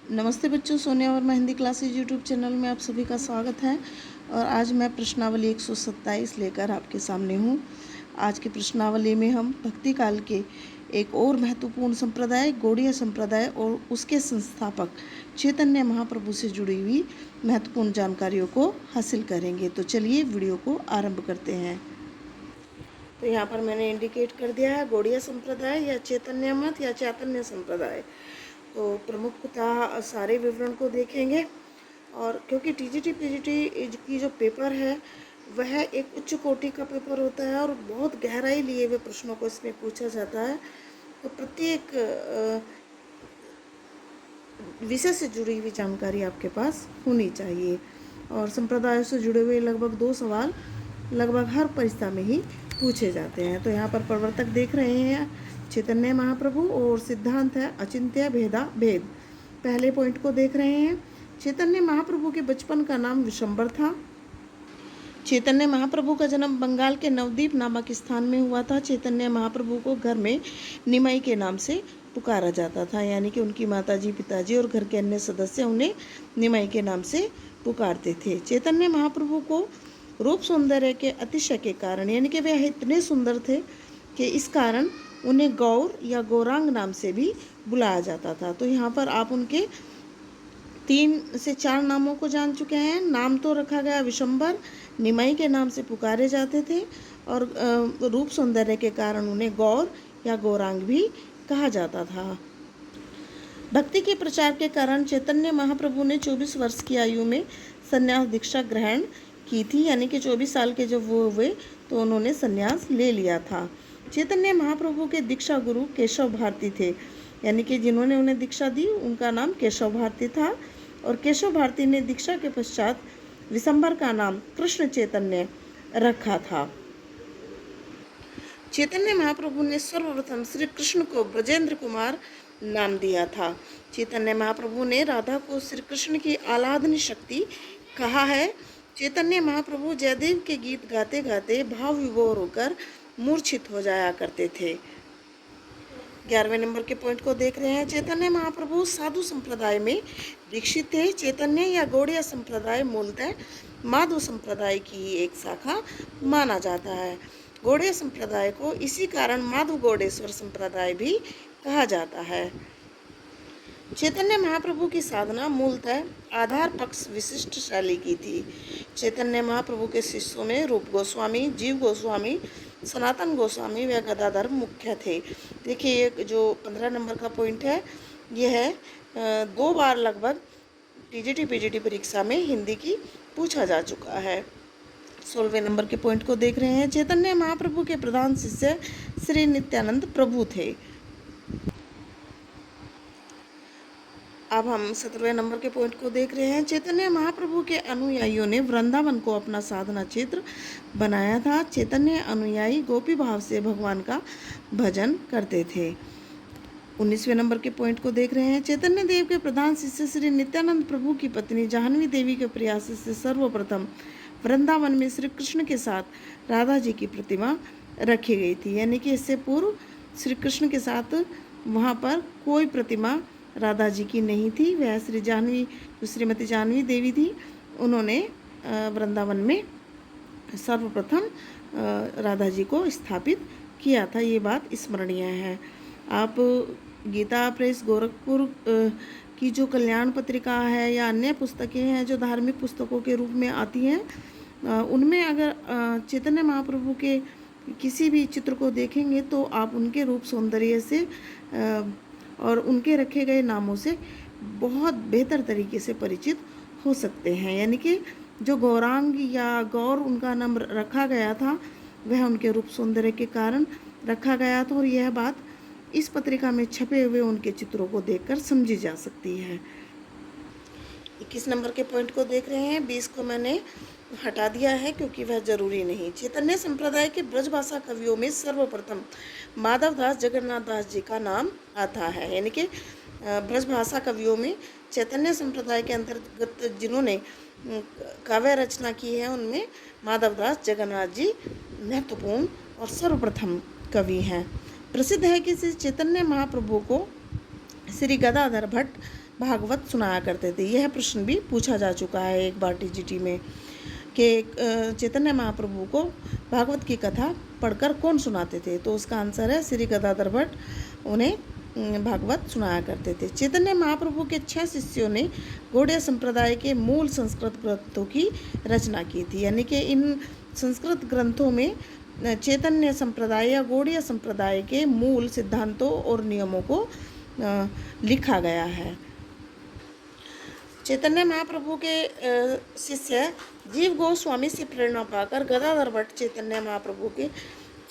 नमस्ते बच्चों, Sonia Verma Hindi classes YouTube channel में आप सभी का स्वागत है। और आज मैं प्रश्नावली 127 लेकर आपके सामने हूँ। आज की प्रश्नावली में हम भक्ति काल के एक और महत्वपूर्ण संप्रदाय गौड़िया संप्रदाय और उसके संस्थापक चैतन्य महाप्रभु से जुड़ी हुई महत्वपूर्ण जानकारियों को हासिल करेंगे। तो चलिए वीडियो को आरंभ करते हैं। तो यहाँ पर मैंने इंडिकेट कर दिया है गौड़िया संप्रदाय या चैतन्य मत या चैतन्य संप्रदाय। तो प्रमुखतः सारे विवरण को देखेंगे। और क्योंकि टीजीटी पीजीटी की जो पेपर है वह एक उच्च कोटि का पेपर होता है और बहुत गहराई लिए हुए प्रश्नों को इसमें पूछा जाता है, तो प्रत्येक विषय से जुड़ी हुई जानकारी आपके पास होनी चाहिए। और संप्रदायों से जुड़े हुए लगभग 2 सवाल लगभग हर परीक्षा में ही पूछे जाते हैं। तो यहाँ पर प्रवर्तक देख रहे हैं चैतन्य महाप्रभु और सिद्धांत है अचिंत्य भेदा भेद। पहले पॉइंट को देख रहे हैं। चैतन्य महाप्रभु के बचपन का नाम विशंबर था। चैतन्य महाप्रभु का जन्म बंगाल के नवद्वीप नामक स्थान में हुआ था। चैतन्य महाप्रभु को घर में निमाई के नाम से पुकारा जाता था, यानी कि उनकी माताजी, पिताजी और घर के अन्य सदस्य उन्हें निमाई के नाम से पुकारते थे। चैतन्य महाप्रभु को रूप सौंदर्य के अतिशय के कारण, यानी कि वे इतने सुंदर थे कि इस कारण उन्हें गौर या गौरांग नाम से भी बुलाया जाता था। तो यहाँ पर आप उनके 3 से 4 नामों को जान चुके हैं। नाम तो रखा गया विशंबर, निमाई के नाम से पुकारे जाते थे और रूप सौंदर्य के कारण उन्हें गौर या गौरांग भी कहा जाता था। भक्ति के प्रचार के कारण चैतन्य महाप्रभु ने 24 वर्ष की आयु में संन्यास दीक्षा ग्रहण की थी, यानी कि 24 साल के जब वो हुए तो उन्होंने संन्यास ले लिया था। चैतन्य महाप्रभु के दीक्षा गुरु केशव भारती थे, यानी कि जिन्होंने उन्हें दीक्षा दी उनका नाम केशव भारती था। और केशव भारती ने दीक्षा के पश्चात विशंबर का नाम कृष्ण चैतन्य रखा था। चैतन्य महाप्रभु ने सर्वप्रथम श्री कृष्ण को ब्रजेंद्र कुमार नाम दिया था। चैतन्य महाप्रभु ने राधा को श्री कृष्ण की आह्लादनी शक्ति कहा है। चैतन्य महाप्रभु जयदेव के गीत गाते गाते भाव विभोर होकर मूर्छित हो जाया करते थे। 11वें नंबर के पॉइंट को देख रहे हैं। चैतन्य महाप्रभु साधु संप्रदाय में दीक्षित थे। चैतन्य या गौड़िया संप्रदाय मूलतः माधव संप्रदाय की एक शाखा माना जाता है। गौड़िया संप्रदाय को इसी कारण माधव गौड़ेश्वर संप्रदाय भी कहा जाता है। चैतन्य महाप्रभु की साधना मूलतः आधार पक्ष विशिष्ट शैली की थी। चैतन्य महाप्रभु के शिष्यों में रूप गोस्वामी, जीव गोस्वामी, सनातन गोस्वामी व गदाधर मुख्य थे। देखिए ये जो 15 नंबर का पॉइंट है यह है 2 बार लगभग टीजीटी पीजीटी परीक्षा में हिंदी की पूछा जा चुका है। 16वें नंबर के पॉइंट को देख रहे हैं। चैतन्य महाप्रभु के प्रधान शिष्य श्री नित्यानंद प्रभु थे। अब हम 17वें नंबर के पॉइंट को देख रहे हैं। चैतन्य महाप्रभु के अनुयायियों ने वृंदावन को अपना साधना क्षेत्र बनाया था। चैतन्य अनुयायी गोपी भाव से भगवान का भजन करते थे। 19वें नंबर के पॉइंट को देख रहे हैं। चैतन्य देव के प्रधान शिष्य श्री नित्यानंद प्रभु की पत्नी जाह्नवी देवी के प्रयास से सर्वप्रथम वृंदावन में श्री कृष्ण के साथ राधा जी की प्रतिमा रखी गई थी, यानी कि इससे पूर्व श्री कृष्ण के साथ वहाँ पर कोई प्रतिमा राधा जी की नहीं थी। वह श्रीमती जाह्नवी देवी थी, उन्होंने वृंदावन में सर्वप्रथम राधा जी को स्थापित किया था। ये बात स्मरणीय है। आप गीता प्रेस गोरखपुर की जो कल्याण पत्रिका है या अन्य पुस्तकें हैं जो धार्मिक पुस्तकों के रूप में आती हैं, उनमें अगर चैतन्य महाप्रभु के किसी भी चित्र को देखेंगे तो आप उनके रूप सौंदर्य से और उनके रखे गए नामों से बहुत बेहतर तरीके से परिचित हो सकते हैं। यानी कि जो गौरांग या गौर उनका नाम रखा गया था वह उनके रूप सौंदर्य के कारण रखा गया था, और यह बात इस पत्रिका में छपे हुए उनके चित्रों को देखकर समझी जा सकती है। 21 नंबर के पॉइंट को देख रहे हैं। 20 को मैंने हटा दिया है क्योंकि वह जरूरी नहीं। चैतन्य संप्रदाय के ब्रजभाषा कवियों में सर्वप्रथम माधवदास जगन्नाथ दास जी का नाम आता है, यानी कि ब्रजभाषा कवियों में चैतन्य संप्रदाय के अंतर्गत जिन्होंने काव्य रचना की है उनमें माधवदास जगन्नाथ जी महत्वपूर्ण और सर्वप्रथम कवि हैं। प्रसिद्ध है कि श्री चैतन्य महाप्रभु को श्री गदाधर भट्ट भागवत सुनाया करते थे। यह प्रश्न भी पूछा जा चुका है एक बार टीजीटी में कि चैतन्य महाप्रभु को भागवत की कथा पढ़कर कौन सुनाते थे, तो उसका आंसर है श्री गदाधर भट्ट उन्हें भागवत सुनाया करते थे। चैतन्य महाप्रभु के 6 शिष्यों ने गौड़ीय संप्रदाय के मूल संस्कृत ग्रंथों की रचना की थी, यानी कि इन संस्कृत ग्रंथों में चैतन्य संप्रदाय या गौड़ीय संप्रदाय के मूल सिद्धांतों और नियमों को लिखा गया है। चैतन्य महाप्रभु के शिष्य जीव गोस्वामी से प्रेरणा पाकर गदाधर भट्ट चैतन्य महाप्रभु के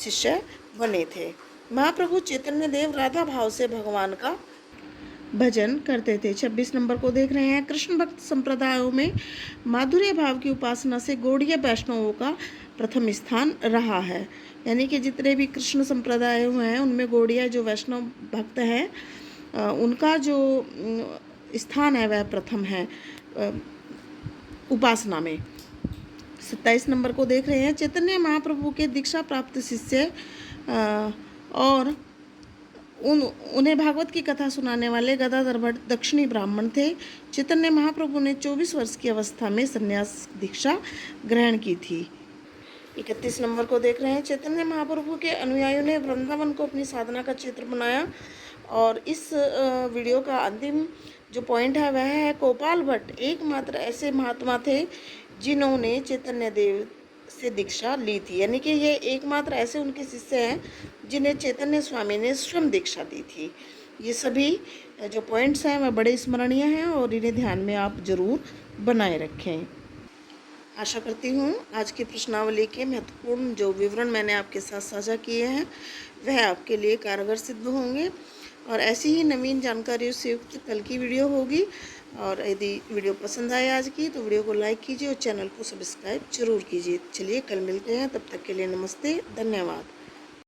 शिष्य बने थे। महाप्रभु चैतन्य देव राधा भाव से भगवान का भजन करते थे। 26 नंबर को देख रहे हैं। कृष्ण भक्त संप्रदायों में माधुर्य भाव की उपासना से गौड़ीय वैष्णवों का प्रथम स्थान रहा है, यानी कि जितने भी कृष्ण संप्रदाय हैं उनमें गौड़ीय जो वैष्णव भक्त हैं उनका जो स्थान है वह प्रथम है उपासना में। 27 नंबर को देख रहे हैं। चैतन्य महाप्रभु के दीक्षा प्राप्त शिष्य और उन्हें भागवत की कथा सुनाने वाले गदाधर भट्ट दक्षिणी ब्राह्मण थे। चैतन्य महाप्रभु ने 24 वर्ष की अवस्था में संन्यास दीक्षा ग्रहण की थी। 31 नंबर को देख रहे हैं। चैतन्य महाप्रभु के अनुयायियों ने वृंदावन को अपनी साधना का क्षेत्र बनाया, और इस वीडियो का अंतिम जो पॉइंट है वह है गोपाल भट्ट एकमात्र ऐसे महात्मा थे जिन्होंने चैतन्य देव से दीक्षा ली थी, यानी कि ये एकमात्र ऐसे उनके शिष्य हैं जिन्हें चैतन्य स्वामी ने स्वयं दीक्षा दी थी। ये सभी जो पॉइंट्स हैं वह बड़े स्मरणीय हैं और इन्हें ध्यान में आप जरूर बनाए रखें। आशा करती हूँ आज की प्रश्नावली के महत्वपूर्ण जो विवरण मैंने आपके साथ साझा किए हैं वह आपके लिए कारगर सिद्ध होंगे, और ऐसी ही नवीन जानकारियों से युक्त कल की वीडियो होगी। और यदि वीडियो पसंद आए आज की तो वीडियो को लाइक कीजिए और चैनल को सब्सक्राइब जरूर कीजिए। चलिए कल मिलते हैं, तब तक के लिए नमस्ते, धन्यवाद।